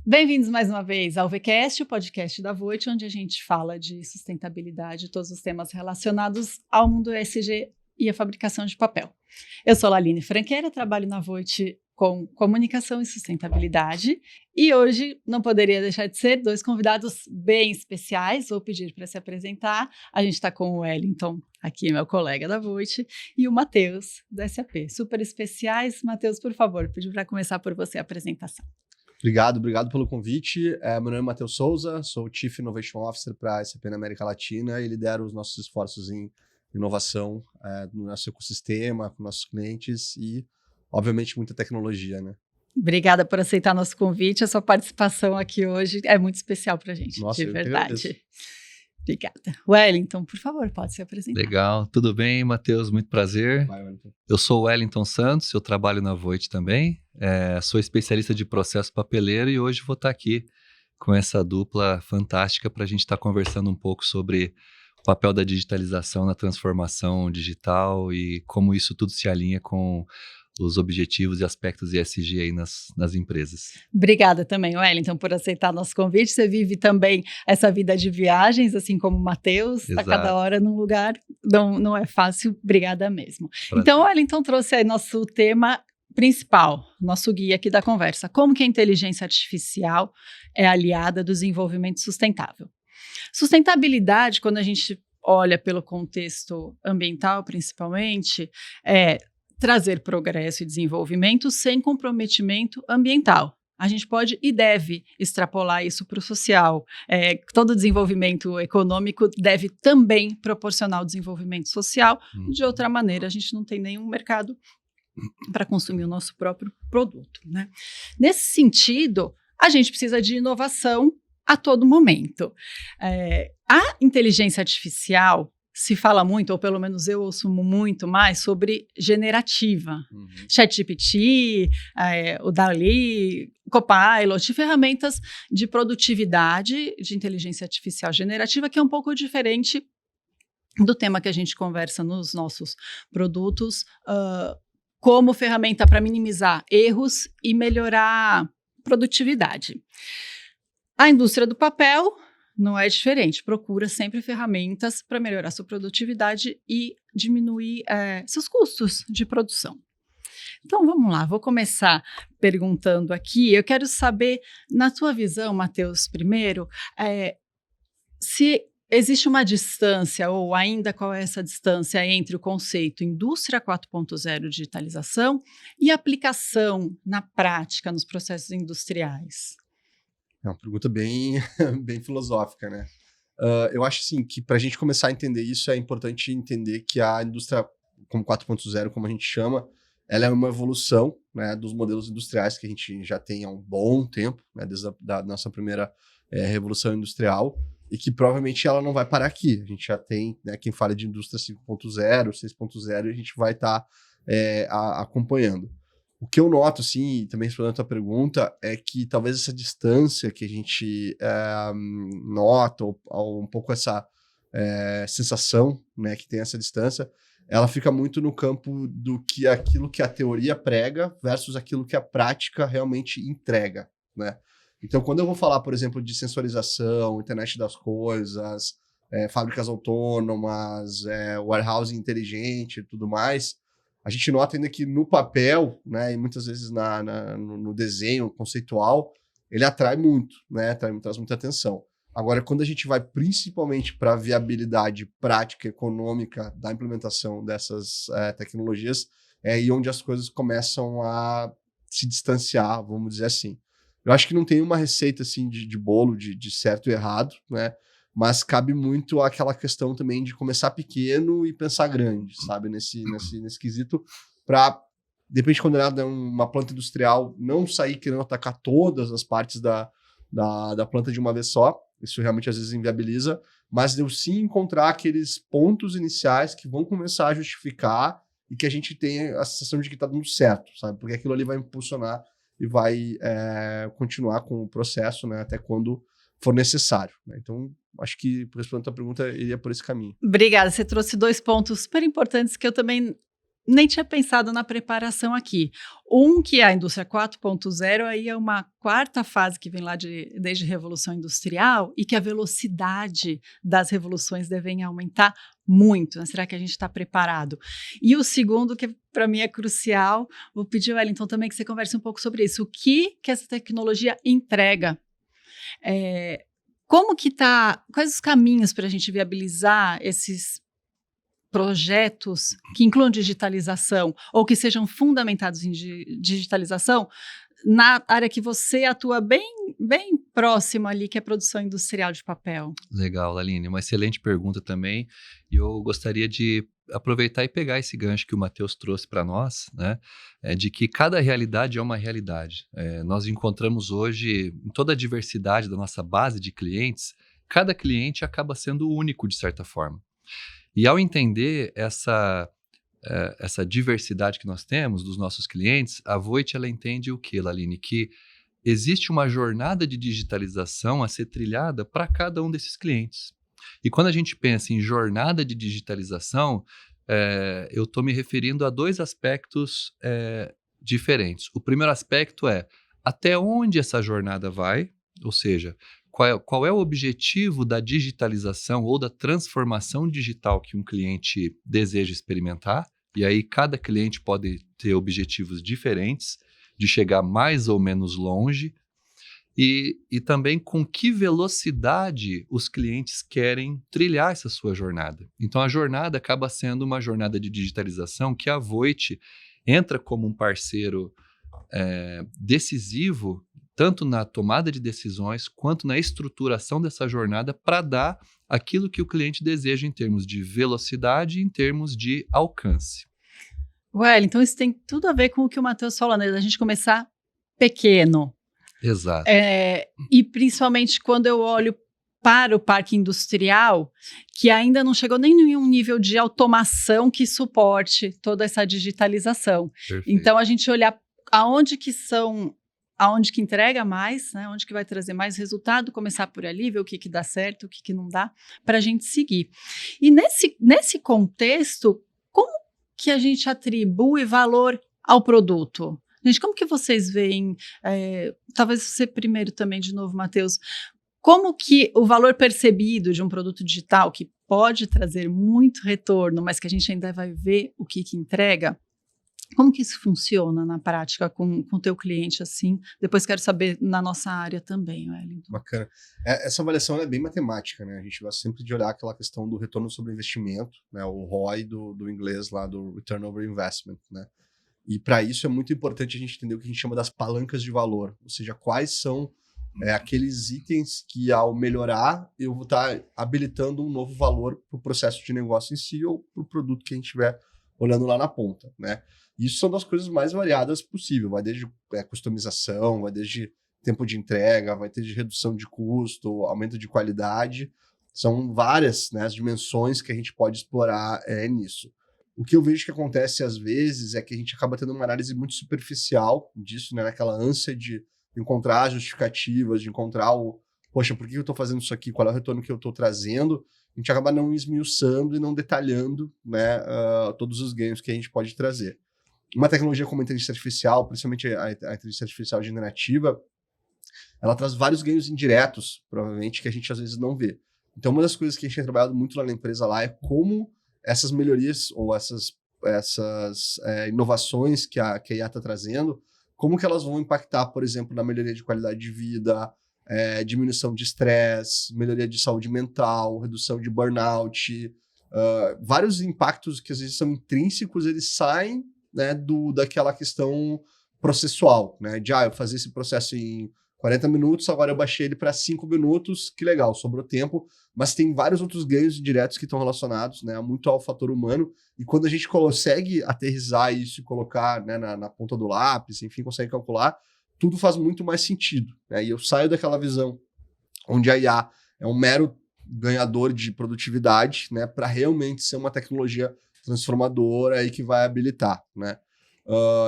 Bem-vindos mais uma vez ao VCast, o podcast da Voit, onde a gente fala de sustentabilidade, todos os temas relacionados ao mundo ESG e a fabricação de papel. Eu sou Laline Franqueira, trabalho na Voit com comunicação e sustentabilidade e hoje não poderia deixar de ser dois convidados bem especiais. Vou pedir para se apresentar. A gente está com o Wellington, aqui meu colega da Voit, e o Matheus, do SAP. Super especiais. Matheus, por favor, pedir para começar por você a apresentação. Obrigado pelo convite. Meu nome é Matheus Souza, sou o Chief Innovation Officer para a SAP na América Latina e lidero os nossos esforços em inovação no nosso ecossistema, com nossos clientes e, obviamente, muita tecnologia, né? Obrigada por aceitar nosso convite. A sua participação aqui hoje é muito especial para a gente, Nossa, de verdade. Obrigada. Wellington, por favor, pode se apresentar. Legal, tudo bem, Matheus? Muito prazer. Vai, Wellington. Eu sou o Wellington Santos, eu trabalho na Voit também, sou especialista de processo papeleiro e hoje vou estar aqui com essa dupla fantástica para a gente estar conversando um pouco sobre o papel da digitalização na transformação digital e como isso tudo se alinha com os objetivos e aspectos ESG aí nas empresas. Obrigada também, Wellington, por aceitar nosso convite. Você vive também essa vida de viagens, assim como o Matheus, a cada hora num lugar, não é fácil. Obrigada mesmo. Prazer. Então, o Wellington trouxe aí nosso tema principal, nosso guia aqui da conversa, como que a inteligência artificial é aliada do desenvolvimento sustentável. Sustentabilidade, quando a gente olha pelo contexto ambiental, principalmente, trazer progresso e desenvolvimento sem comprometimento ambiental. A gente pode e deve extrapolar isso para o social. Todo desenvolvimento econômico deve também proporcionar o desenvolvimento social. De outra maneira, a gente não tem nenhum mercado para consumir o nosso próprio produto, né? Nesse sentido, a gente precisa de inovação a todo momento. A inteligência artificial se fala muito, ou pelo menos eu ouço muito mais, sobre generativa. ChatGPT, o DALL-E, Copilot, ferramentas de produtividade de inteligência artificial generativa, que é um pouco diferente do tema que a gente conversa nos nossos produtos, como ferramenta para minimizar erros e melhorar produtividade. A indústria do papel não é diferente, procura sempre ferramentas para melhorar sua produtividade e diminuir seus custos de produção. Então, vamos lá, vou começar perguntando aqui. Eu quero saber, na tua visão, Matheus, primeiro, se existe uma distância, ou ainda qual é essa distância entre o conceito indústria 4.0 digitalização e aplicação na prática nos processos industriais. É uma pergunta bem filosófica, né? Eu acho assim, que para a gente começar a entender isso, é importante entender que a indústria como 4.0, como a gente chama, ela é uma evolução, né, dos modelos industriais que a gente já tem há um bom tempo, né, desde a nossa primeira revolução industrial, e que provavelmente ela não vai parar aqui. A gente já tem, né, quem fala de indústria 5.0, 6.0, e a gente vai estar acompanhando. O que eu noto, assim, e também respondendo a tua pergunta, é que talvez essa distância que a gente nota, ou um pouco essa sensação, né, que tem essa distância, ela fica muito no campo do que aquilo que a teoria prega versus aquilo que a prática realmente entrega, né? Então, quando eu vou falar, por exemplo, de sensorização, internet das coisas, fábricas autônomas, warehousing inteligente e tudo mais, a gente nota ainda que no papel, né, e muitas vezes no desenho conceitual, ele atrai muito, né, traz muita atenção. Agora, quando a gente vai principalmente para a viabilidade prática, econômica da implementação dessas tecnologias, é aí onde as coisas começam a se distanciar, vamos dizer assim. Eu acho que não tem uma receita assim, de bolo, de certo e errado, né? Mas cabe muito aquela questão também de começar pequeno e pensar grande, sabe? Nesse quesito, para, de repente, quando é uma planta industrial, não sair querendo atacar todas as partes da planta de uma vez só. Isso realmente às vezes inviabiliza, mas eu sim encontrar aqueles pontos iniciais que vão começar a justificar e que a gente tenha a sensação de que está dando certo, sabe? Porque aquilo ali vai impulsionar e vai continuar com o processo, né, até quando for necessário, né? Então, acho que, respondendo a tua pergunta, iria por esse caminho. Obrigada, você trouxe dois pontos super importantes que eu também nem tinha pensado na preparação aqui. Um que é a indústria 4.0, aí é uma quarta fase que vem lá desde a Revolução Industrial e que a velocidade das revoluções devem aumentar muito, né? Será que a gente está preparado? E o segundo, que para mim é crucial, vou pedir ao Wellington também que você converse um pouco sobre isso. O que essa tecnologia entrega? Como que está? Quais os caminhos para a gente viabilizar esses projetos que incluam digitalização ou que sejam fundamentados em digitalização na área que você atua bem próximo ali, que é a produção industrial de papel? Legal, Aline, uma excelente pergunta também. E eu gostaria de aproveitar e pegar esse gancho que o Matheus trouxe para nós, né? De que cada realidade é uma realidade. Nós encontramos hoje, em toda a diversidade da nossa base de clientes, cada cliente acaba sendo único de certa forma. E ao entender essa diversidade que nós temos dos nossos clientes, a Voit ela entende o que, Laline? Que existe uma jornada de digitalização a ser trilhada para cada um desses clientes. E quando a gente pensa em jornada de digitalização, eu estou me referindo a dois aspectos diferentes. O primeiro aspecto é até onde essa jornada vai, ou seja, qual é o objetivo da digitalização ou da transformação digital que um cliente deseja experimentar. E aí cada cliente pode ter objetivos diferentes, de chegar mais ou menos longe, e também com que velocidade os clientes querem trilhar essa sua jornada. Então a jornada acaba sendo uma jornada de digitalização que a Voit entra como um parceiro decisivo, tanto na tomada de decisões, quanto na estruturação dessa jornada para dar aquilo que o cliente deseja em termos de velocidade e em termos de alcance. Então isso tem tudo a ver com o que o Matheus falou, né? Da gente começar pequeno. Exato. E principalmente quando eu olho para o parque industrial, que ainda não chegou nem em um nível de automação que suporte toda essa digitalização. Perfeito. Então a gente olhar aonde que entrega mais, né? Onde que vai trazer mais resultado, começar por ali, ver o que dá certo, o que não dá, para a gente seguir. E nesse contexto, como que a gente atribui valor ao produto? Gente, como que vocês veem, talvez você primeiro também, de novo, Matheus, como que o valor percebido de um produto digital, que pode trazer muito retorno, mas que a gente ainda vai ver o que entrega, como que isso funciona na prática com o teu cliente, assim? Depois quero saber na nossa área também, Wellington. Bacana. Essa avaliação é bem matemática, né? A gente gosta sempre de olhar aquela questão do retorno sobre investimento, né? O ROI do inglês lá, do Return Over Investment, né? E para isso é muito importante a gente entender o que a gente chama das palancas de valor, ou seja, quais são aqueles itens que, ao melhorar, eu vou estar habilitando um novo valor para o processo de negócio em si ou para o produto que a gente estiver olhando lá na ponta, né? Isso são das coisas mais variadas possível, vai desde customização, vai desde tempo de entrega, vai ter de redução de custo, aumento de qualidade, são várias, né, as dimensões que a gente pode explorar nisso. O que eu vejo que acontece às vezes é que a gente acaba tendo uma análise muito superficial disso, né, naquela ânsia de encontrar justificativas, de encontrar poxa, por que eu estou fazendo isso aqui, qual é o retorno que eu estou trazendo, a gente acaba não esmiuçando e não detalhando, né, todos os ganhos que a gente pode trazer. Uma tecnologia como a inteligência artificial, principalmente a inteligência artificial generativa, ela traz vários ganhos indiretos, provavelmente, que a gente às vezes não vê. Então, uma das coisas que a gente tem trabalhado muito lá na empresa lá é como essas melhorias ou essas inovações que a IA está trazendo, como que elas vão impactar, por exemplo, na melhoria de qualidade de vida, diminuição de estresse, melhoria de saúde mental, redução de burnout, vários impactos que às vezes são intrínsecos, eles saem, né, daquela questão processual, né, de eu fazer esse processo em 40 minutos, agora eu baixei ele para 5 minutos, que legal, sobrou tempo, mas tem vários outros ganhos indiretos que estão relacionados, né, muito ao fator humano, e quando a gente consegue aterrissar isso e colocar, né, na ponta do lápis, enfim, consegue calcular, tudo faz muito mais sentido, né, e eu saio daquela visão onde a IA é um mero ganhador de produtividade, né, para realmente ser uma tecnologia transformadora e que vai habilitar, né?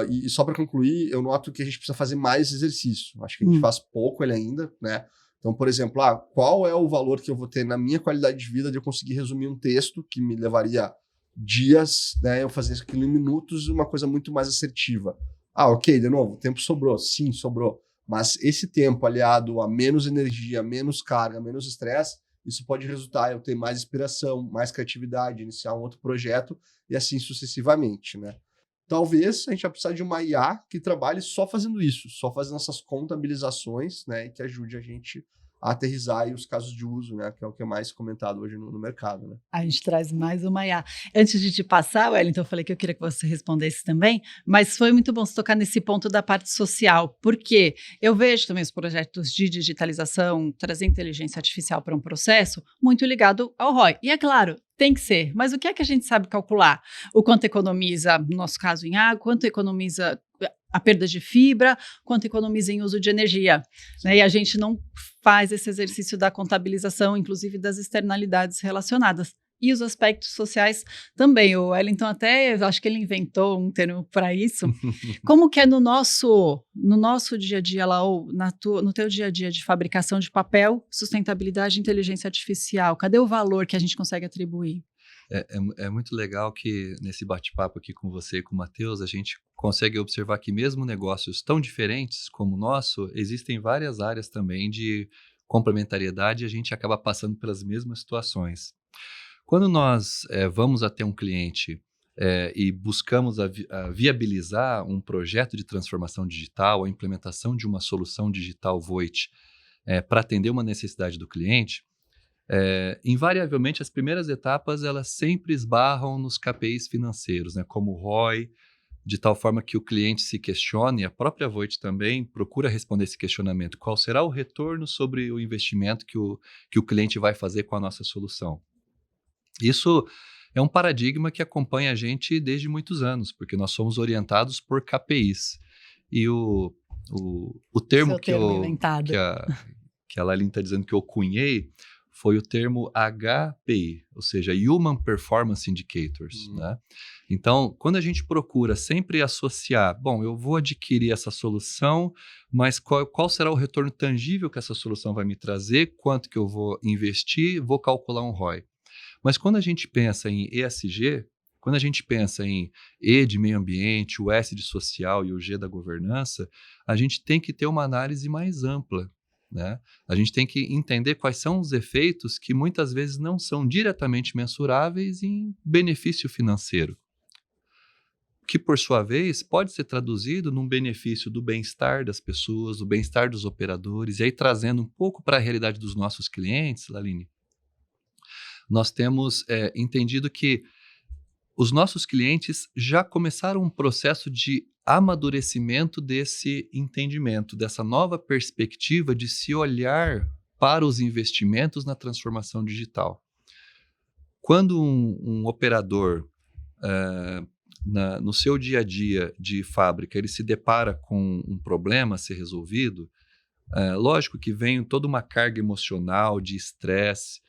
E só para concluir, eu noto que a gente precisa fazer mais exercício. Acho que a gente faz pouco ele ainda, né? Então, por exemplo, qual é o valor que eu vou ter na minha qualidade de vida de eu conseguir resumir um texto que me levaria dias, né, eu fazia aquilo em minutos, uma coisa muito mais assertiva. Ok, de novo, o tempo sobrou. Sim, sobrou. Mas esse tempo aliado a menos energia, menos carga, menos estresse, isso pode resultar em eu ter mais inspiração, mais criatividade, iniciar um outro projeto e assim sucessivamente, né? Talvez a gente vai precisar de uma IA que trabalhe só fazendo isso, só fazendo essas contabilizações, né, e que ajude a gente a aterrissar aí os casos de uso, né, que é o que é mais comentado hoje no mercado, né? A gente traz mais uma IA. Antes de te passar, Wellington, eu falei que eu queria que você respondesse também, mas foi muito bom você tocar nesse ponto da parte social, porque eu vejo também os projetos de digitalização, trazer inteligência artificial para um processo muito ligado ao ROI. E é claro, tem que ser, mas o que é que a gente sabe calcular? O quanto economiza, no nosso caso, em água, quanto economiza a perda de fibra, quanto economiza em uso de energia, né? E a gente não faz esse exercício da contabilização, inclusive das externalidades relacionadas. E os aspectos sociais também. O Wellington até, eu acho que ele inventou um termo para isso. Como que é no nosso dia a dia lá, ou no teu dia a dia de fabricação de papel, sustentabilidade e inteligência artificial? Cadê o valor que a gente consegue atribuir? É muito legal que nesse bate-papo aqui com você e com o Matheus, a gente consegue observar que mesmo negócios tão diferentes como o nosso, existem várias áreas também de complementariedade e a gente acaba passando pelas mesmas situações. Quando nós vamos até um cliente e buscamos a viabilizar um projeto de transformação digital, a implementação de uma solução digital Voit para atender uma necessidade do cliente, invariavelmente as primeiras etapas elas sempre esbarram nos KPIs financeiros, né, como o ROI, de tal forma que o cliente se questione, e a própria Voit também procura responder esse questionamento: qual será o retorno sobre o investimento que o cliente vai fazer com a nossa solução? Isso é um paradigma que acompanha a gente desde muitos anos, porque nós somos orientados por KPIs. E o termo que inventado. a Laline está dizendo que eu cunhei foi o termo HPI, ou seja, Human Performance Indicators. Né? Então, quando a gente procura sempre associar, bom, eu vou adquirir essa solução, mas qual será o retorno tangível que essa solução vai me trazer, quanto que eu vou investir, vou calcular um ROI. Mas quando a gente pensa em ESG, quando a gente pensa em E de meio ambiente, o S de social e o G da governança, a gente tem que ter uma análise mais ampla. Né? A gente tem que entender quais são os efeitos que muitas vezes não são diretamente mensuráveis em benefício financeiro, que por sua vez pode ser traduzido num benefício do bem-estar das pessoas, do bem-estar dos operadores, e aí trazendo um pouco para a realidade dos nossos clientes, Laline, nós temos entendido que os nossos clientes já começaram um processo de amadurecimento desse entendimento, dessa nova perspectiva de se olhar para os investimentos na transformação digital. Quando um operador, no seu dia a dia de fábrica, ele se depara com um problema a ser resolvido, lógico que vem toda uma carga emocional de estresse,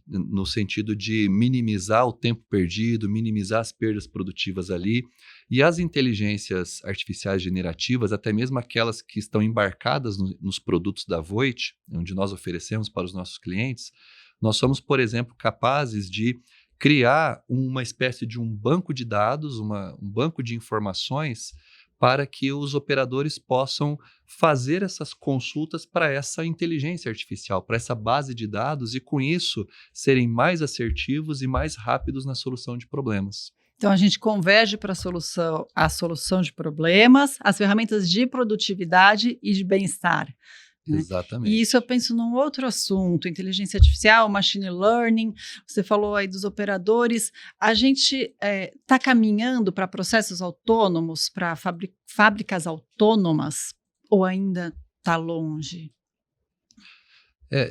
no sentido de minimizar o tempo perdido, minimizar as perdas produtivas ali. E as inteligências artificiais generativas, até mesmo aquelas que estão embarcadas nos produtos da Voit, onde nós oferecemos para os nossos clientes, nós somos, por exemplo, capazes de criar uma espécie de um banco de dados, um banco de informações para que os operadores possam fazer essas consultas para essa inteligência artificial, para essa base de dados e, com isso, serem mais assertivos e mais rápidos na solução de problemas. Então, a gente converge para a solução de problemas, as ferramentas de produtividade e de bem-estar. Né? Exatamente. E isso eu penso num outro assunto, inteligência artificial, machine learning, você falou aí dos operadores, a gente está caminhando para processos autônomos, para fábricas autônomas, ou ainda está longe?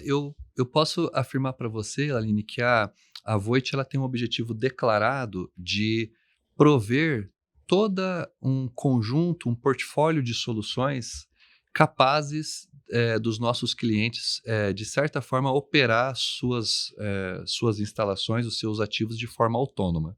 Eu posso afirmar para você, Aline, que a Voit ela tem um objetivo declarado de prover todo um conjunto, um portfólio de soluções capazes dos nossos clientes, de certa forma, operar suas instalações, os seus ativos de forma autônoma.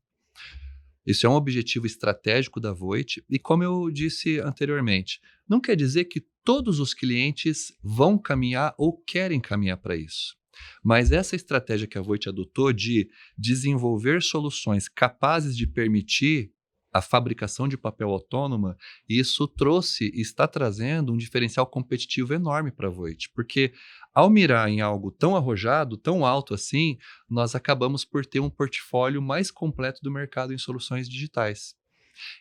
Isso é um objetivo estratégico da Voit e, como eu disse anteriormente, não quer dizer que todos os clientes vão caminhar ou querem caminhar para isso. Mas essa estratégia que a Voit adotou de desenvolver soluções capazes de permitir a fabricação de papel autônoma, isso trouxe e está trazendo um diferencial competitivo enorme para a Voit, porque ao mirar em algo tão arrojado, tão alto assim, nós acabamos por ter um portfólio mais completo do mercado em soluções digitais.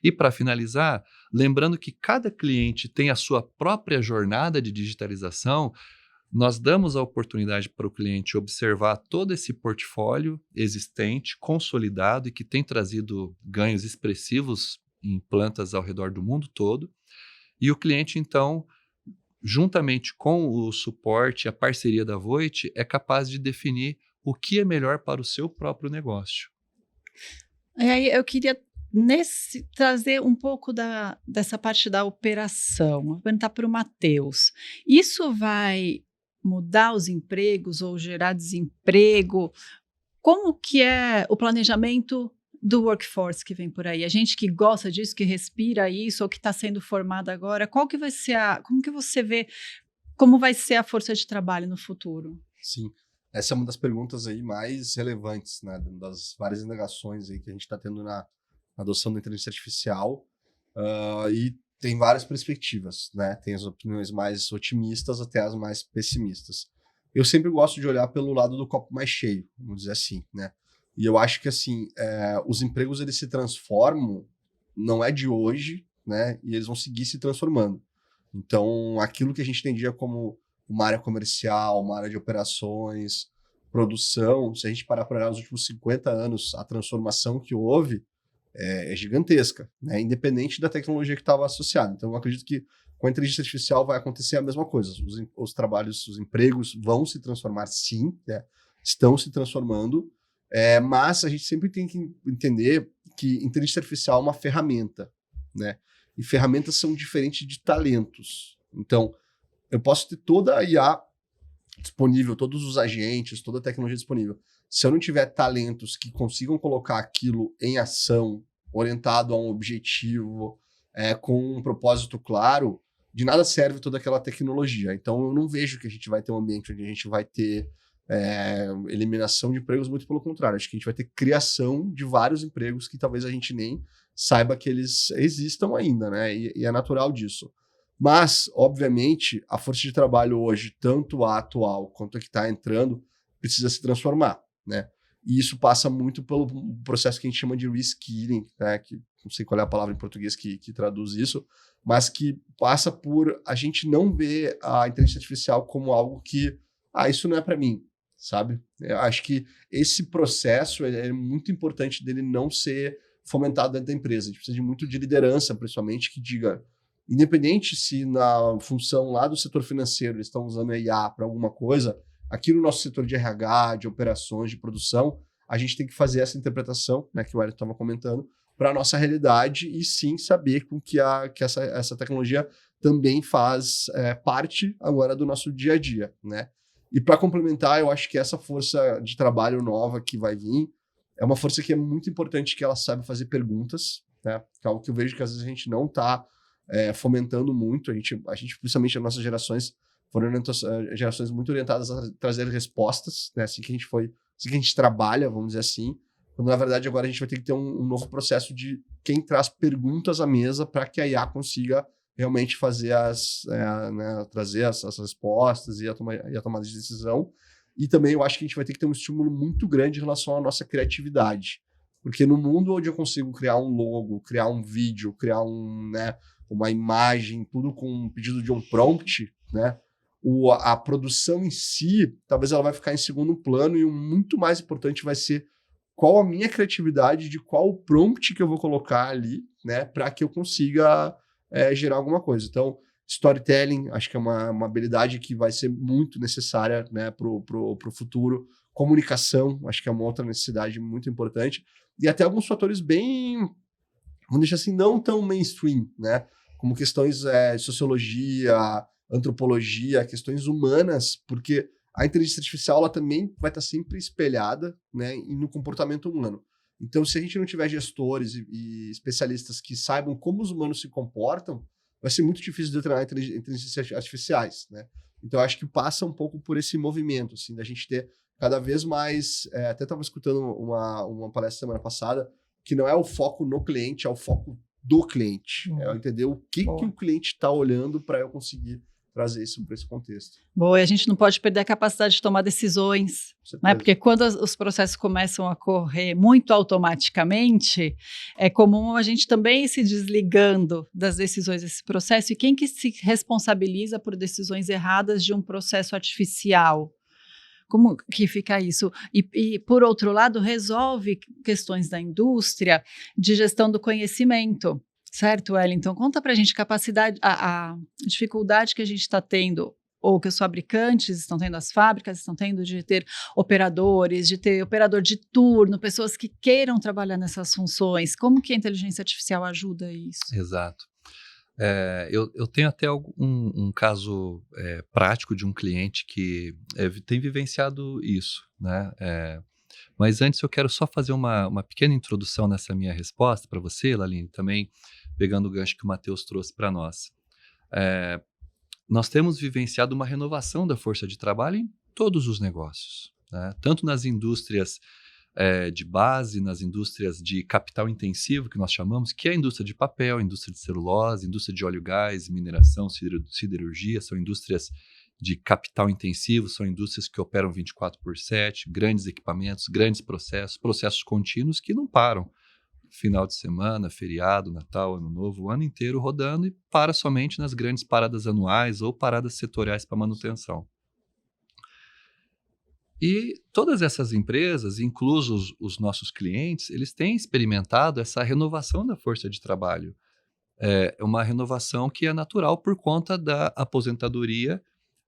E para finalizar, lembrando que cada cliente tem a sua própria jornada de digitalização, nós damos a oportunidade para o cliente observar todo esse portfólio existente, consolidado e que tem trazido ganhos expressivos em plantas ao redor do mundo todo. E o cliente, então, juntamente com o suporte, a parceria da Voit, é capaz de definir o que é melhor para o seu próprio negócio. E aí eu queria trazer um pouco dessa parte da operação. Vou perguntar para o Matheus. Isso vai mudar os empregos ou gerar desemprego? Como que é o planejamento do workforce que vem por aí? A gente que gosta disso, que respira isso, ou que está sendo formado agora, como que você vê como vai ser a força de trabalho no futuro? Sim, essa é uma das perguntas aí mais relevantes, né, das várias indagações aí que a gente está tendo na adoção da inteligência artificial, e tem várias perspectivas, né? Tem as opiniões mais otimistas até as mais pessimistas. Eu sempre gosto de olhar pelo lado do copo mais cheio, vamos dizer assim, né? E eu acho que, assim, os empregos, eles se transformam, não é de hoje, né? E eles vão seguir se transformando. Então, aquilo que a gente entendia como uma área comercial, uma área de operações, produção, se a gente parar para olhar nos últimos 50 anos, a transformação que houve é gigantesca, né? Independente da tecnologia que estava associada. Então, eu acredito que com a inteligência artificial vai acontecer a mesma coisa. Os trabalhos, os empregos vão se transformar, sim, né? Estão se transformando, mas a gente sempre tem que entender que inteligência artificial é uma ferramenta, né? E ferramentas são diferentes de talentos. Então, eu posso ter toda a IA disponível, todos os agentes, toda a tecnologia disponível. Se eu não tiver talentos que consigam colocar aquilo em ação, orientado a um objetivo, com um propósito claro, de nada serve toda aquela tecnologia. Então, eu não vejo que a gente vai ter um ambiente onde a gente vai ter eliminação de empregos, muito pelo contrário. Acho que a gente vai ter criação de vários empregos que talvez a gente nem saiba que eles existam ainda, né? E é natural disso. Mas, obviamente, a força de trabalho hoje, tanto a atual quanto a que está entrando, precisa se transformar, né? E isso passa muito pelo processo que a gente chama de reskilling, né? Que não sei qual é a palavra em português que traduz isso, mas que passa por a gente não ver a inteligência artificial como algo que, isso não é para mim, sabe? Eu acho que esse processo é muito importante dele não ser fomentado dentro da empresa. A gente precisa de muito de liderança, principalmente, que diga, independente se na função lá do setor financeiro eles estão usando a IA para alguma coisa, aqui no nosso setor de RH, de operações, de produção, a gente tem que fazer essa interpretação, né, que o Hélio estava comentando, para a nossa realidade e sim saber com que essa tecnologia também faz parte agora do nosso dia a dia, né? E para complementar, eu acho que essa força de trabalho nova que vai vir é uma força que é muito importante, que ela sabe fazer perguntas, né? Que é algo que eu vejo que às vezes a gente não está fomentando muito. A gente, principalmente as nossas gerações, foram gerações muito orientadas a trazer respostas, né? Assim que a gente trabalha, vamos dizer assim, quando na verdade agora a gente vai ter que ter um novo processo de quem traz perguntas à mesa para que a IA consiga realmente fazer trazer as respostas e a tomada de decisão. E também eu acho que a gente vai ter que ter um estímulo muito grande em relação à nossa criatividade. Porque no mundo onde eu consigo criar um logo, criar um vídeo, criar uma imagem, tudo com um pedido de um prompt, né? A produção em si, talvez ela vai ficar em segundo plano, e o muito mais importante vai ser qual a minha criatividade, de qual o prompt que eu vou colocar ali, né? Para que eu consiga gerar alguma coisa. Então, storytelling, acho que é uma habilidade que vai ser muito necessária, né, pro futuro. Comunicação, acho que é uma outra necessidade muito importante. E até alguns fatores bem, vamos deixar assim, não tão mainstream, né? Como questões de sociologia, antropologia, questões humanas, porque a inteligência artificial ela também vai estar sempre espelhada, né, no comportamento humano. Então, se a gente não tiver gestores e especialistas que saibam como os humanos se comportam, vai ser muito difícil de treinar inteligências artificiais, né? Então, eu acho que passa um pouco por esse movimento, assim, da gente ter cada vez mais... até estava escutando uma palestra semana passada, que não é o foco no cliente, é o foco do cliente. É eu entender o que o cliente está olhando para eu conseguir trazer isso para esse contexto. Boa, e a gente não pode perder a capacidade de tomar decisões, né? Porque quando os processos começam a correr muito automaticamente, é comum a gente também ir se desligando das decisões desse processo. E quem que se responsabiliza por decisões erradas de um processo artificial? Como que fica isso? E, por outro lado, resolve questões da indústria de gestão do conhecimento. Certo, Wellington? Conta para a gente a dificuldade que a gente está tendo, ou que os fabricantes estão tendo, as fábricas estão tendo, de ter operadores, de ter operador de turno, pessoas que queiram trabalhar nessas funções. Como que a inteligência artificial ajuda isso? Exato. Eu tenho até um caso prático de um cliente que tem vivenciado isso, né? Mas antes eu quero só fazer uma pequena introdução nessa minha resposta para você, Laline, também pegando o gancho que o Matheus trouxe para nós. Nós temos vivenciado uma renovação da força de trabalho em todos os negócios, né? Tanto nas indústrias de base, nas indústrias de capital intensivo, que nós chamamos, que é a indústria de papel, a indústria de celulose, a indústria de óleo e gás, mineração, siderurgia, são indústrias de capital intensivo, são indústrias que operam 24/7, grandes equipamentos, grandes processos contínuos que não param. Final de semana, feriado, Natal, Ano Novo, o ano inteiro rodando, e para somente nas grandes paradas anuais ou paradas setoriais para manutenção. E todas essas empresas, inclusos os nossos clientes, eles têm experimentado essa renovação da força de trabalho. É uma renovação que é natural por conta da aposentadoria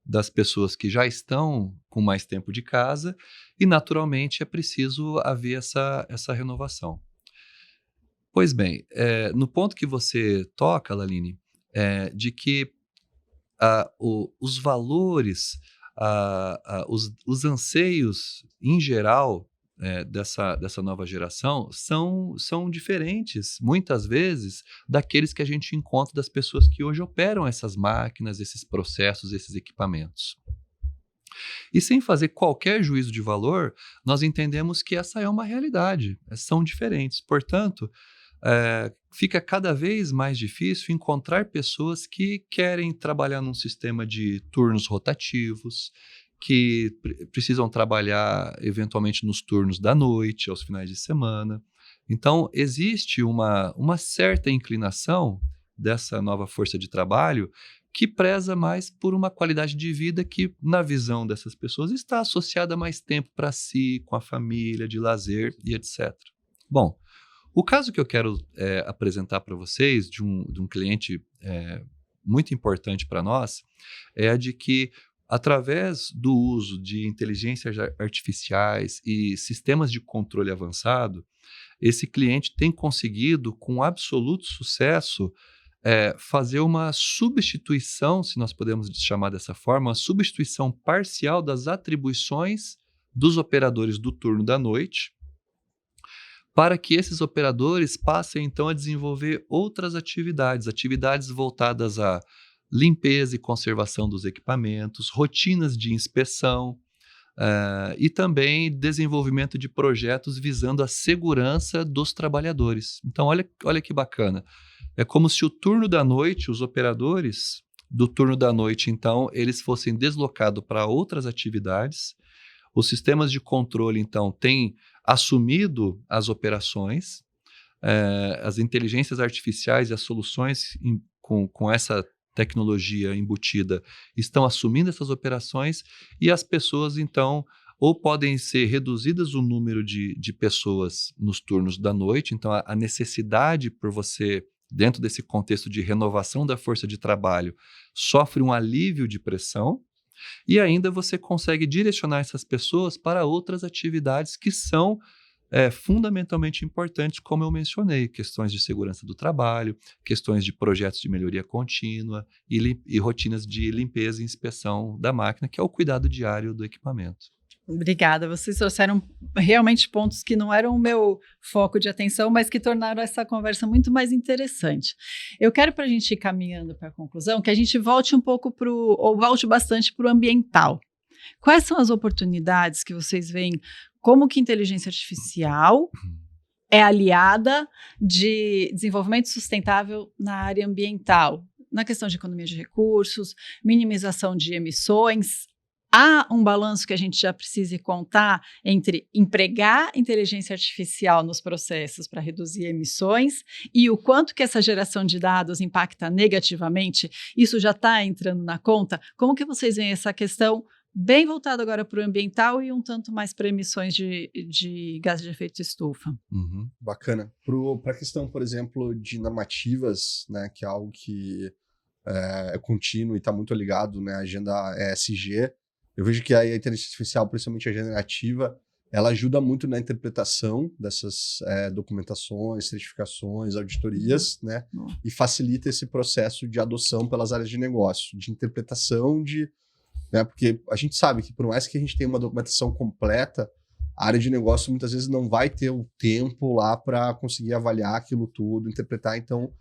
das pessoas que já estão com mais tempo de casa, e naturalmente é preciso haver essa renovação. Pois bem, no ponto que você toca, Laline, de que os valores, os anseios em geral dessa nova geração são diferentes, muitas vezes, daqueles que a gente encontra das pessoas que hoje operam essas máquinas, esses processos, esses equipamentos. E sem fazer qualquer juízo de valor, nós entendemos que essa é uma realidade, são diferentes. Portanto, fica cada vez mais difícil encontrar pessoas que querem trabalhar num sistema de turnos rotativos, que precisam trabalhar eventualmente nos turnos da noite, aos finais de semana. Então, existe uma certa inclinação dessa nova força de trabalho que preza mais por uma qualidade de vida que, na visão dessas pessoas, está associada a mais tempo para si, com a família, de lazer e etc. Bom, o caso que eu quero apresentar para vocês de um cliente muito importante para nós é a de que, através do uso de inteligências artificiais e sistemas de controle avançado, esse cliente tem conseguido, com absoluto sucesso, fazer uma substituição, se nós podemos chamar dessa forma, uma substituição parcial das atribuições dos operadores do turno da noite, para que esses operadores passem, então, a desenvolver outras atividades voltadas à limpeza e conservação dos equipamentos, rotinas de inspeção, e também desenvolvimento de projetos visando a segurança dos trabalhadores. Então, olha que bacana. É como se o turno da noite, os operadores do turno da noite, então, eles fossem deslocados para outras atividades. Os sistemas de controle, então, têm assumido as operações, as inteligências artificiais e as soluções com essa tecnologia embutida estão assumindo essas operações, e as pessoas, então, ou podem ser reduzidas o número de pessoas nos turnos da noite. Então, a necessidade por você, dentro desse contexto de renovação da força de trabalho, sofre um alívio de pressão, e ainda você consegue direcionar essas pessoas para outras atividades que são fundamentalmente importantes, como eu mencionei, questões de segurança do trabalho, questões de projetos de melhoria contínua e rotinas de limpeza e inspeção da máquina, que é o cuidado diário do equipamento. Obrigada, vocês trouxeram realmente pontos que não eram o meu foco de atenção, mas que tornaram essa conversa muito mais interessante. Eu quero, para a gente ir caminhando para a conclusão, que a gente volte um pouco ou volte bastante para o ambiental. Quais são as oportunidades que vocês veem como que inteligência artificial é aliada de desenvolvimento sustentável na área ambiental, na questão de economia de recursos, minimização de emissões? Há um balanço que a gente já precise contar entre empregar inteligência artificial nos processos para reduzir emissões e o quanto que essa geração de dados impacta negativamente? Isso já está entrando na conta? Como que vocês veem essa questão bem voltada agora para o ambiental e um tanto mais para emissões de gás de efeito estufa? Uhum. Bacana. Para a questão, por exemplo, de normativas, né, que é algo que é contínuo e está muito ligado, né, à agenda ESG, eu vejo que a inteligência artificial, principalmente a generativa, ela ajuda muito na interpretação dessas documentações, certificações, auditorias, né? E facilita esse processo de adoção pelas áreas de negócio, de interpretação, né? Porque a gente sabe que por mais que a gente tenha uma documentação completa, a área de negócio muitas vezes não vai ter o tempo lá para conseguir avaliar aquilo tudo, interpretar, então...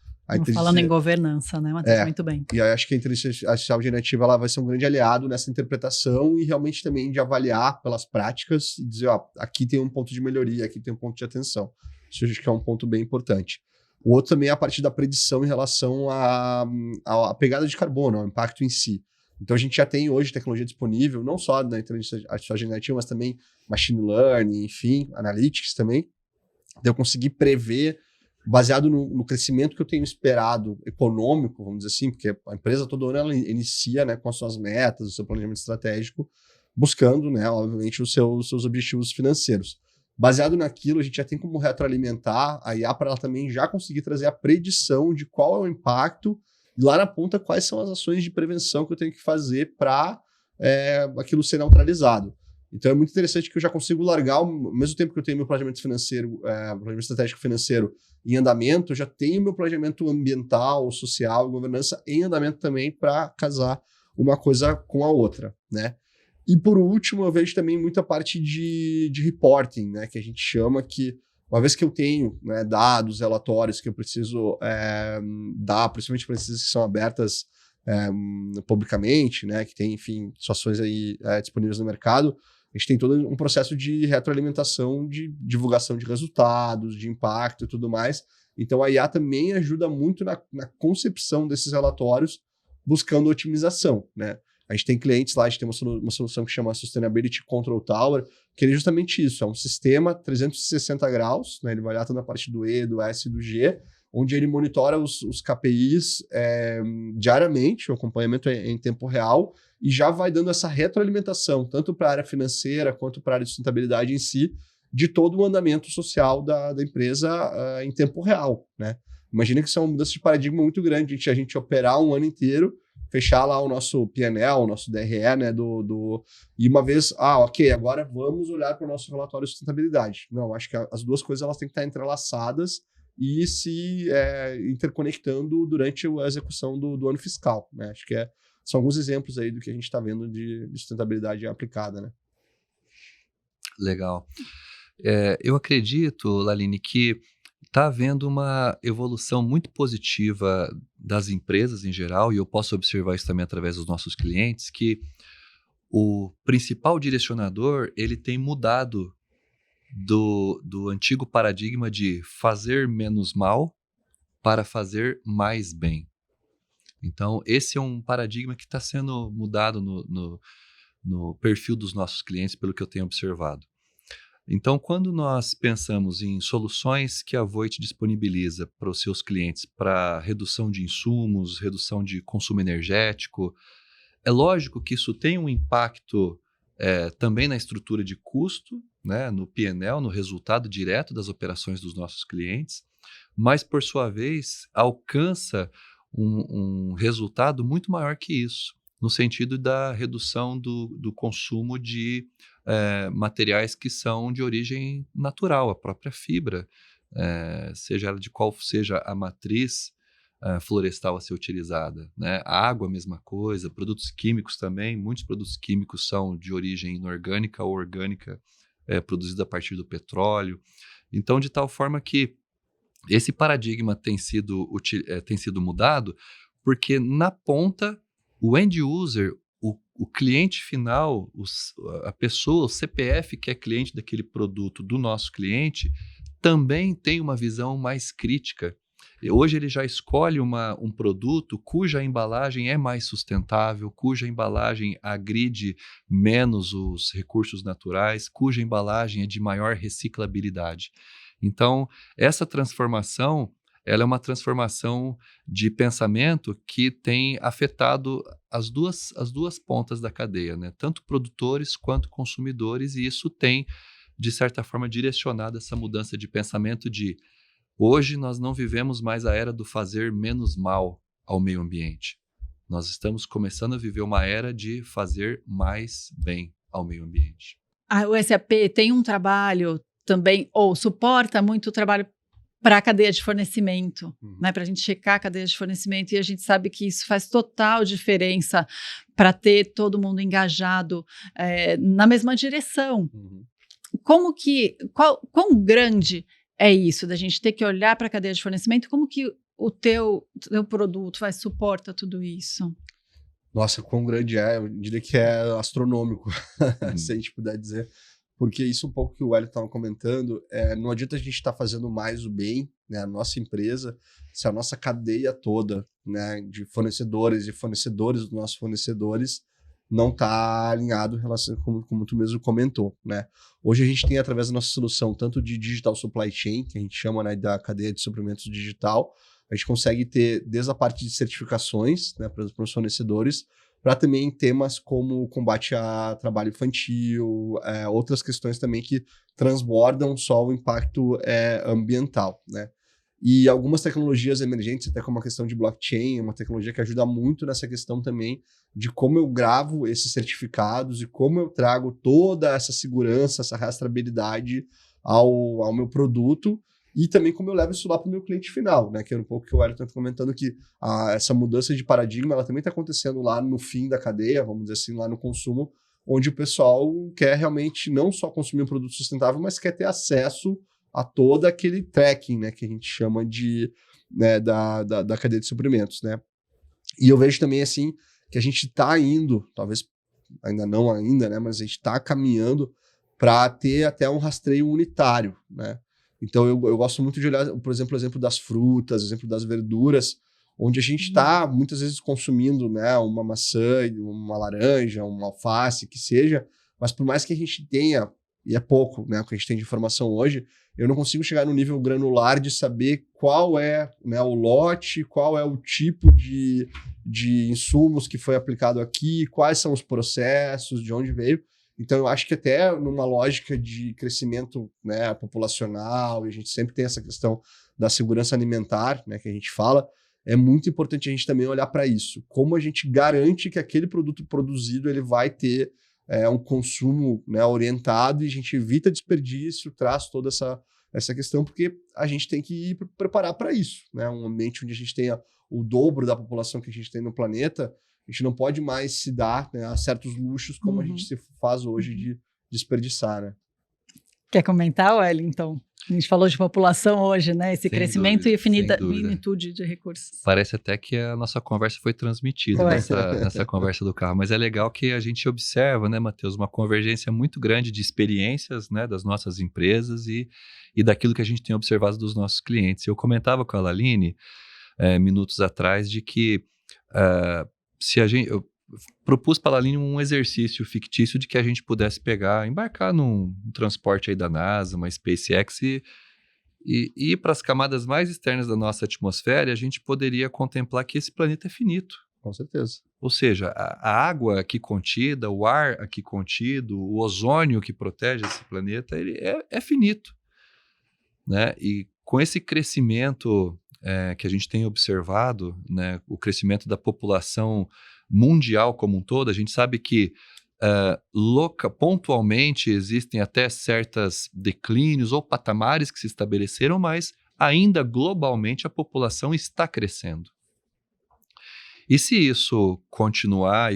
Falando em governança, né, Matheus? Muito bem. E aí acho que a inteligência artificial generativa ela vai ser um grande aliado nessa interpretação e realmente também de avaliar pelas práticas e dizer, ó, aqui tem um ponto de melhoria, aqui tem um ponto de atenção. Isso eu acho que é um ponto bem importante. O outro também é a parte da predição em relação à pegada de carbono, ao impacto em si. Então a gente já tem hoje tecnologia disponível, não só na inteligência artificial generativa, mas também machine learning, enfim, analytics também. Então eu conseguir prever baseado no crescimento que eu tenho esperado econômico, vamos dizer assim, porque a empresa toda hora ela inicia, né, com as suas metas, o seu planejamento estratégico, buscando, né, obviamente, os seus objetivos financeiros. Baseado naquilo, a gente já tem como retroalimentar a IA para ela também já conseguir trazer a predição de qual é o impacto e lá na ponta quais são as ações de prevenção que eu tenho que fazer para aquilo ser neutralizado. Então é muito interessante que eu já consigo largar, ao mesmo tempo que eu tenho meu planejamento financeiro, planejamento estratégico financeiro em andamento, eu já tenho meu planejamento ambiental, social e governança em andamento também para casar uma coisa com a outra, né? E por último, eu vejo também muita parte de reporting, né? Que a gente chama que, uma vez que eu tenho, né, dados, relatórios que eu preciso dar, principalmente para empresas que são abertas publicamente, né? Que tem, enfim, situações aí disponíveis no mercado, a gente tem todo um processo de retroalimentação, de divulgação de resultados, de impacto e tudo mais. Então, a IA também ajuda muito na concepção desses relatórios, buscando otimização, né? A gente tem clientes lá, a gente tem uma solução que chama Sustainability Control Tower, que é justamente isso, é um sistema 360 graus, né? Ele vai olhar toda a parte do E, do S e do G, onde ele monitora os KPIs diariamente, o acompanhamento em tempo real, e já vai dando essa retroalimentação, tanto para a área financeira quanto para a área de sustentabilidade em si, de todo o andamento social da empresa em tempo real, né? Imagina que isso é uma mudança de paradigma muito grande, a gente operar um ano inteiro, fechar lá o nosso PNL, o nosso DRE, né, e uma vez, ok, agora vamos olhar para o nosso relatório de sustentabilidade. Não, acho que as duas coisas elas têm que estar entrelaçadas e se interconectando durante a execução do ano fiscal, né? Acho que são alguns exemplos aí do que a gente está vendo de sustentabilidade aplicada, né? Legal. Eu acredito, Laline, que está havendo uma evolução muito positiva das empresas em geral, e eu posso observar isso também através dos nossos clientes, que o principal direcionador ele tem mudado do antigo paradigma de fazer menos mal para fazer mais bem. Então, esse é um paradigma que está sendo mudado no perfil dos nossos clientes, pelo que eu tenho observado. Então, quando nós pensamos em soluções que a Voit disponibiliza para os seus clientes para redução de insumos, redução de consumo energético, é lógico que isso tem um impacto também na estrutura de custo, né, no P&L, no resultado direto das operações dos nossos clientes, mas, por sua vez, alcança um resultado muito maior que isso, no sentido da redução do consumo de materiais que são de origem natural, a própria fibra, seja ela de qual seja a matriz florestal a ser utilizada, né? A água, a mesma coisa, produtos químicos também, muitos produtos químicos são de origem inorgânica ou orgânica, produzidos a partir do petróleo. Então, de tal forma que esse paradigma tem sido mudado, porque na ponta, o end user, o cliente final, a pessoa, o CPF que é cliente daquele produto do nosso cliente, também tem uma visão mais crítica. Hoje ele já escolhe um produto cuja embalagem é mais sustentável, cuja embalagem agride menos os recursos naturais, cuja embalagem é de maior reciclabilidade. Então, essa transformação, ela é uma transformação de pensamento que tem afetado as duas pontas da cadeia, né? Tanto produtores quanto consumidores, e isso tem, de certa forma, direcionado essa mudança de pensamento de hoje nós não vivemos mais a era do fazer menos mal ao meio ambiente. Nós estamos começando a viver uma era de fazer mais bem ao meio ambiente. O SAP tem um trabalho também, ou suporta muito o trabalho para a cadeia de fornecimento, né? Para a gente checar a cadeia de fornecimento, e a gente sabe que isso faz total diferença para ter todo mundo engajado na mesma direção. Quão grande é isso, da gente ter que olhar para a cadeia de fornecimento? Como que o teu produto suporta tudo isso? Nossa, quão grande eu diria que é astronômico, se a gente puder dizer. Porque isso um pouco que o Hélio estava comentando, não adianta a gente estar fazendo mais o bem, né, a nossa empresa, se a nossa cadeia toda, né, de fornecedores e fornecedores dos nossos fornecedores não está alinhado em relação, como tu mesmo comentou, né? Hoje a gente tem, através da nossa solução, tanto de digital supply chain, que a gente chama, né, da cadeia de suprimentos digital, a gente consegue ter desde a parte de certificações, né, para os fornecedores, para também temas como combate a trabalho infantil, outras questões também que transbordam só o impacto ambiental, né? E algumas tecnologias emergentes, até como a questão de blockchain, uma tecnologia que ajuda muito nessa questão também de como eu gravo esses certificados e como eu trago toda essa segurança, essa rastreabilidade ao meu produto, e também como eu levo isso lá para o meu cliente final, né? Que é um pouco que o Hélio está comentando, que essa mudança de paradigma ela também está acontecendo lá no fim da cadeia, vamos dizer assim, lá no consumo, onde o pessoal quer realmente não só consumir um produto sustentável, mas quer ter acesso a todo aquele tracking, né, que a gente chama de, né, da cadeia de suprimentos, né? E eu vejo também, assim, que a gente está indo, talvez ainda não ainda, né, mas a gente está caminhando para ter até um rastreio unitário, né? Então eu gosto muito de olhar, por exemplo, o exemplo das frutas, o exemplo das verduras, onde a gente está muitas vezes consumindo, né, uma maçã, uma laranja, uma alface, que seja, mas por mais que a gente tenha, e é pouco, né, o que a gente tem de informação hoje, eu não consigo chegar no nível granular de saber qual é, né, o lote, qual é o tipo de insumos que foi aplicado aqui, quais são os processos, de onde veio. Então, eu acho que até numa lógica de crescimento, né, populacional, e a gente sempre tem essa questão da segurança alimentar, né, que a gente fala, é muito importante a gente também olhar para isso. Como a gente garante que aquele produto produzido ele vai ter um consumo, né, orientado, e a gente evita desperdício, traz toda essa questão, porque a gente tem que ir preparar para isso, né? Um ambiente onde a gente tenha o dobro da população que a gente tem no planeta, a gente não pode mais se dar, né, a certos luxos como a gente se faz hoje de desperdiçar, né? Quer comentar, Wellington? A gente falou de população hoje, né? Esse crescimento e finitude de recursos. Parece até que a nossa conversa foi transmitida nessa conversa do carro, mas é legal que a gente observa, né, Matheus, uma convergência muito grande de experiências, né, das nossas empresas e daquilo que a gente tem observado dos nossos clientes. Eu comentava com a Laline, minutos atrás, de que eu propus para a Laline um exercício fictício de que a gente pudesse embarcar num transporte aí da NASA, uma SpaceX, e ir para as camadas mais externas da nossa atmosfera, e a gente poderia contemplar que esse planeta é finito. Com certeza. Ou seja, a água aqui contida, o ar aqui contido, o ozônio que protege esse planeta, ele é finito, né? E com esse crescimento que a gente tem observado, né, o crescimento da população mundial como um todo, a gente sabe que pontualmente existem até certos declínios ou patamares que se estabeleceram, mas ainda globalmente a população está crescendo. E se isso continuar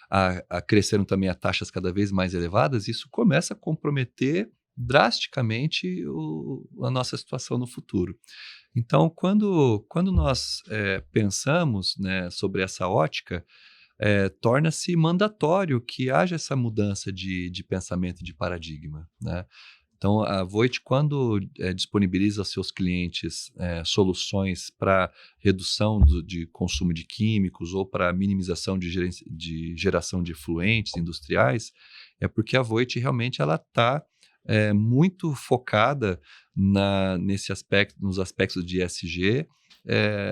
a crescer também a taxas cada vez mais elevadas, isso começa a comprometer drasticamente a nossa situação no futuro. Então, quando nós pensamos, né, sobre essa ótica, torna-se mandatório que haja essa mudança de pensamento e de paradigma, né? Então, a Voit, quando disponibiliza aos seus clientes soluções para redução de consumo de químicos ou para minimização de geração de efluentes industriais, é porque a Voit realmente ela está muito focada nos aspectos de ESG,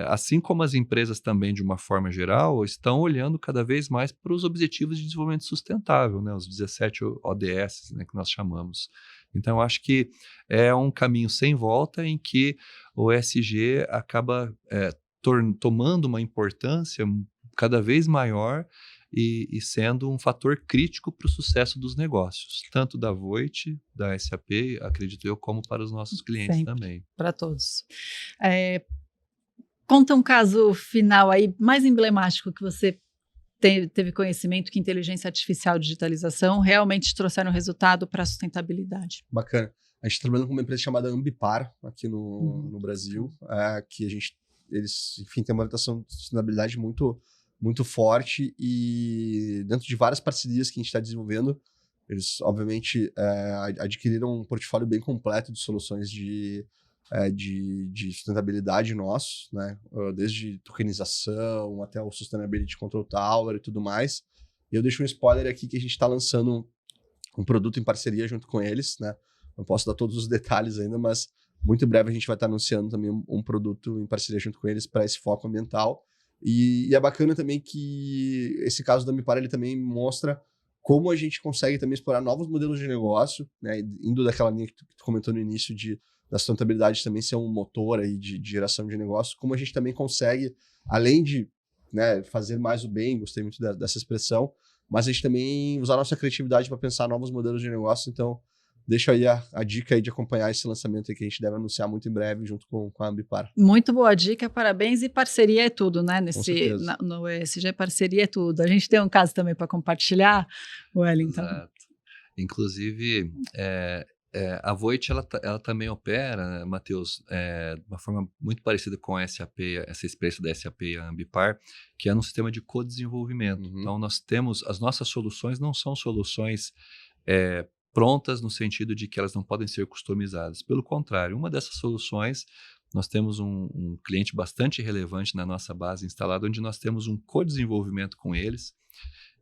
assim como as empresas também, de uma forma geral, estão olhando cada vez mais para os Objetivos de Desenvolvimento Sustentável, né, os 17 ODS, né, que nós chamamos. Então, eu acho que é um caminho sem volta em que o ESG acaba tomando uma importância cada vez maior e sendo um fator crítico para o sucesso dos negócios, tanto da Voit, da SAP, acredito eu, como para os nossos clientes Sempre, também. para todos. Conta um caso final aí, mais emblemático que você teve conhecimento que inteligência artificial e digitalização realmente trouxeram resultado para a sustentabilidade. Bacana. A gente está trabalhando com uma empresa chamada Ambipar, aqui no Brasil, que eles, enfim, têm uma orientação de sustentabilidade muito, muito forte e dentro de várias parcerias que a gente está desenvolvendo, eles, obviamente, adquiriram um portfólio bem completo de soluções de sustentabilidade nosso, né? Desde tokenização até o Sustainability Control Tower e tudo mais. E eu deixo um spoiler aqui que a gente está lançando um produto em parceria junto com eles, né? Não posso dar todos os detalhes ainda, mas muito em breve a gente vai estar anunciando também um produto em parceria junto com eles para esse foco ambiental. E é bacana também que esse caso da Ambipar, ele também mostra como a gente consegue também explorar novos modelos de negócio, né? Indo daquela linha que tu comentou no início da sustentabilidade também ser um motor aí de geração de negócio, como a gente também consegue, além de, né, fazer mais o bem, gostei muito dessa expressão, mas a gente também usar a nossa criatividade para pensar novos modelos de negócio. Então, deixo aí a dica aí de acompanhar esse lançamento aí que a gente deve anunciar muito em breve junto com a Ambipar. Muito boa dica, parabéns, e parceria é tudo, né? No ESG, parceria é tudo. A gente tem um caso também para compartilhar, Wellington. Exato. Inclusive, a Voit, ela também opera, Matheus, de uma forma muito parecida com a SAP, essa experiência da SAP e a Ambipar, que é no sistema de co-desenvolvimento. Então, nós temos, as nossas soluções não são soluções prontas no sentido de que elas não podem ser customizadas. Pelo contrário, uma dessas soluções, nós temos um cliente bastante relevante na nossa base instalada, onde nós temos um co-desenvolvimento com eles,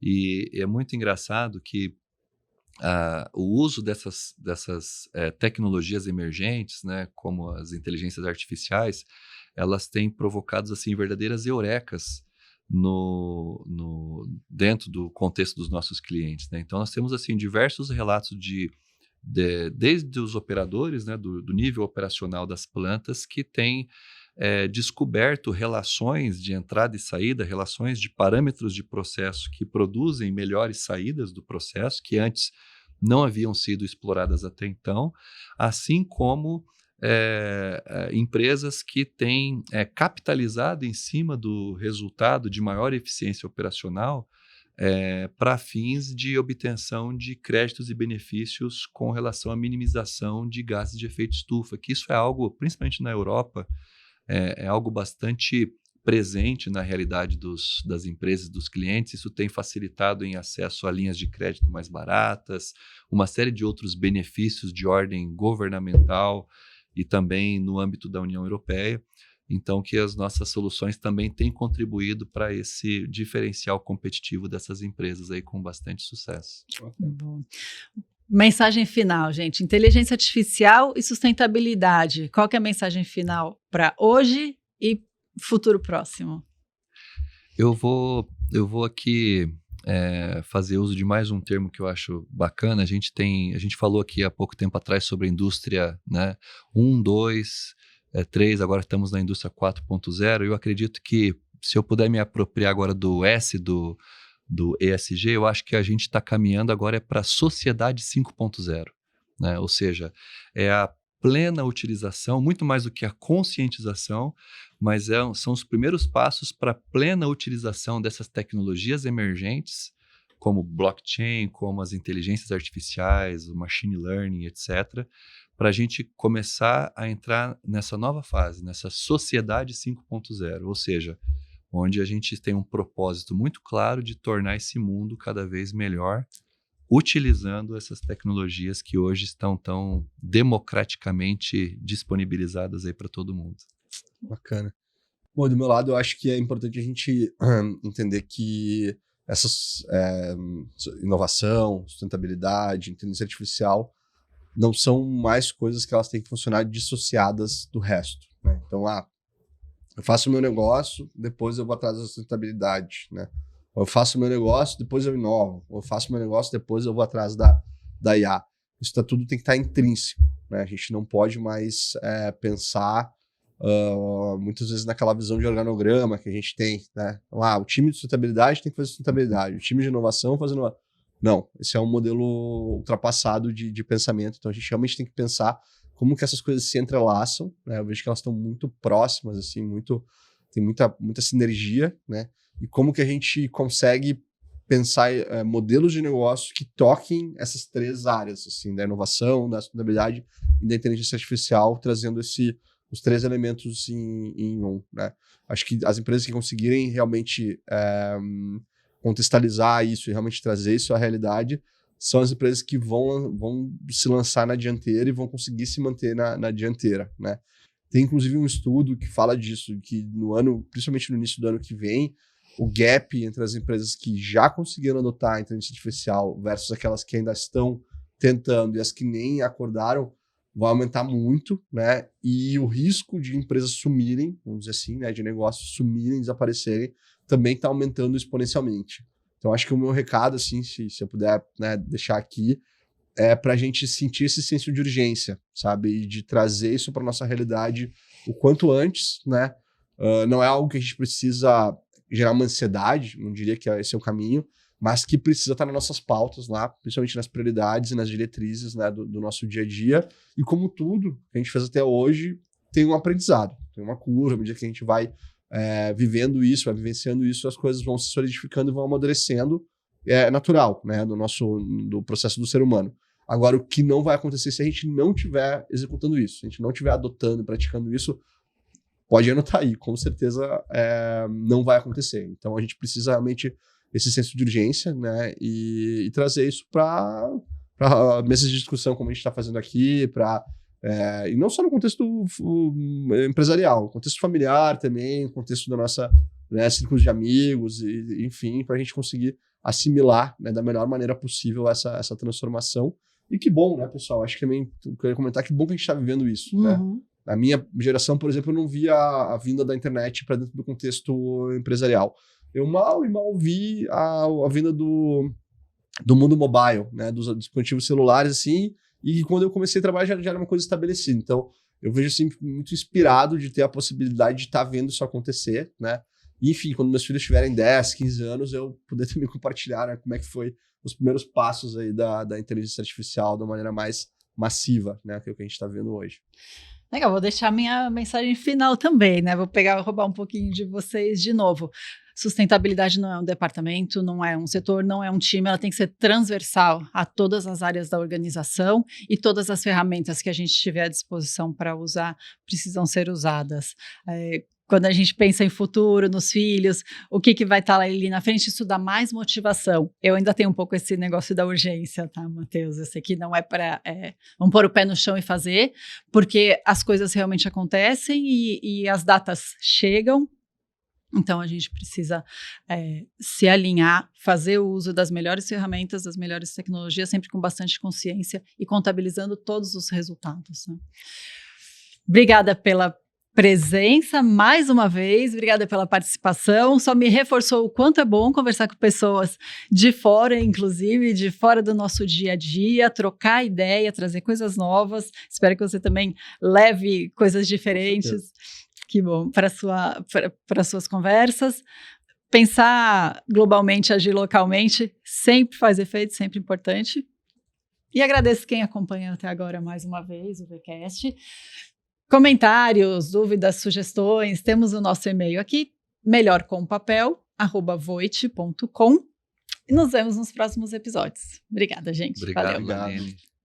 e é muito engraçado que o uso dessas tecnologias emergentes, né, como as inteligências artificiais, elas têm provocado assim, verdadeiras eurecas dentro do contexto dos nossos clientes, né? Então, nós temos assim, diversos relatos desde os operadores, né, do nível operacional das plantas, que têm descoberto relações de entrada e saída, relações de parâmetros de processo que produzem melhores saídas do processo, que antes não haviam sido exploradas até então, assim como empresas que têm capitalizado em cima do resultado de maior eficiência operacional para fins de obtenção de créditos e benefícios com relação à minimização de gases de efeito estufa, que isso é algo, principalmente na Europa, é algo bastante presente na realidade das empresas, dos clientes. Isso tem facilitado em acesso a linhas de crédito mais baratas, uma série de outros benefícios de ordem governamental e também no âmbito da União Europeia. Então, que as nossas soluções também têm contribuído para esse diferencial competitivo dessas empresas aí com bastante sucesso. Bom. Mensagem final, gente. Inteligência artificial e sustentabilidade. Qual que é a mensagem final para hoje e futuro próximo? Eu vou aqui fazer uso de mais um termo que eu acho bacana. A gente falou aqui há pouco tempo atrás sobre a indústria, né, 1, 2, 3, agora estamos na indústria 4.0. Eu acredito que, se eu puder me apropriar agora do S do ESG, eu acho que a gente está caminhando agora para a sociedade 5.0, né? Ou seja, é a plena utilização, muito mais do que a conscientização, mas são os primeiros passos para a plena utilização dessas tecnologias emergentes, como blockchain, como as inteligências artificiais, o machine learning, etc., para a gente começar a entrar nessa nova fase, nessa sociedade 5.0, ou seja, onde a gente tem um propósito muito claro de tornar esse mundo cada vez melhor, utilizando essas tecnologias que hoje estão tão democraticamente disponibilizadas aí para todo mundo. Bacana. Bom, do meu lado, eu acho que é importante a gente entender que essas inovação, sustentabilidade, inteligência artificial não são mais coisas que elas têm que funcionar dissociadas do resto, né? Então, eu faço o meu negócio, depois eu vou atrás da sustentabilidade, né? Ou eu faço o meu negócio, depois eu inovo. Ou eu faço o meu negócio, depois eu vou atrás da IA. Isso tudo tem que estar intrínseco, né? A gente não pode mais pensar muitas vezes naquela visão de organograma que a gente tem, né? Então, o time de sustentabilidade tem que fazer sustentabilidade, o time de inovação fazendo... Não, esse é um modelo ultrapassado de pensamento, então a gente realmente tem que pensar como que essas coisas se entrelaçam, né? Eu vejo que elas estão muito próximas, assim, tem muita sinergia, né? E como que a gente consegue pensar modelos de negócio que toquem essas três áreas, assim, da inovação, da sustentabilidade e da inteligência artificial, trazendo os três elementos em um, né? Acho que as empresas que conseguirem realmente contextualizar isso e realmente trazer isso à realidade são as empresas que vão se lançar na dianteira e vão conseguir se manter na dianteira, né? Tem inclusive um estudo que fala disso, que principalmente no início do ano que vem, o gap entre as empresas que já conseguiram adotar a inteligência artificial versus aquelas que ainda estão tentando e as que nem acordaram, vai aumentar muito, né? E o risco de empresas sumirem, vamos dizer assim, né? De negócios sumirem, desaparecerem, também está aumentando exponencialmente. Então, acho que o meu recado, assim, se eu puder, né, deixar aqui, é para a gente sentir esse senso de urgência, sabe? E de trazer isso para nossa realidade o quanto antes, né? Não é algo que a gente precisa gerar uma ansiedade, não diria que esse é o caminho, mas que precisa estar nas nossas pautas lá, principalmente nas prioridades e nas diretrizes, né, do nosso dia a dia. E como tudo que a gente fez até hoje, tem um aprendizado, tem uma curva, à medida que a gente vai vivendo isso, vai vivenciando isso, as coisas vão se solidificando e vão amadurecendo. É natural, né, do processo do ser humano. Agora, o que não vai acontecer se a gente não estiver executando isso, se a gente não estiver adotando, praticando isso, pode anotar aí, com certeza não vai acontecer. Então, a gente precisa realmente esse senso de urgência, né, e trazer isso para mesas de discussão, como a gente está fazendo aqui, e não só no contexto empresarial, no contexto familiar também, no contexto da nossa círculo de amigos, e, enfim, para a gente conseguir assimilar, né, da melhor maneira possível essa transformação. E que bom, né, pessoal? Acho que também eu queria comentar que bom que a gente está vivendo isso, né? Na minha geração, por exemplo, eu não via a vinda da internet para dentro do contexto empresarial. Eu mal vi a vinda do mundo mobile, né, dos dispositivos celulares, assim, e quando eu comecei a trabalhar já era uma coisa estabelecida. Então, eu vejo, assim, muito inspirado de ter a possibilidade de estar vendo isso acontecer, né? E, enfim, quando meus filhos tiverem 10, 15 anos, eu poder também compartilhar, né, como é que foi os primeiros passos aí da inteligência artificial de uma maneira mais massiva, né, que é o que a gente está vendo hoje. Legal, vou deixar minha mensagem final também, né? Vou roubar um pouquinho de vocês de novo. Sustentabilidade não é um departamento, não é um setor, não é um time, ela tem que ser transversal a todas as áreas da organização e todas as ferramentas que a gente tiver à disposição para usar precisam ser usadas. Quando a gente pensa em futuro, nos filhos, o que vai estar ali na frente, isso dá mais motivação. Eu ainda tenho um pouco esse negócio da urgência, tá, Matheus? Esse aqui não é para... vamos pôr o pé no chão e fazer, porque as coisas realmente acontecem e as datas chegam. Então, a gente precisa se alinhar, fazer o uso das melhores ferramentas, das melhores tecnologias, sempre com bastante consciência e contabilizando todos os resultados, né? Obrigada pela presença mais uma vez, obrigada pela participação, só me reforçou o quanto é bom conversar com pessoas de fora, inclusive de fora do nosso dia a dia, trocar ideia, trazer coisas novas, espero que você também leve coisas diferentes, que bom, para suas conversas. Pensar globalmente, agir localmente, sempre faz efeito, sempre importante. E agradeço quem acompanhou até agora mais uma vez o VCast. Comentários, dúvidas, sugestões, temos o nosso e-mail aqui, melhorcompapel@voit.com, e nos vemos nos próximos episódios. Obrigada, gente. Obrigado, Valeu. Aline.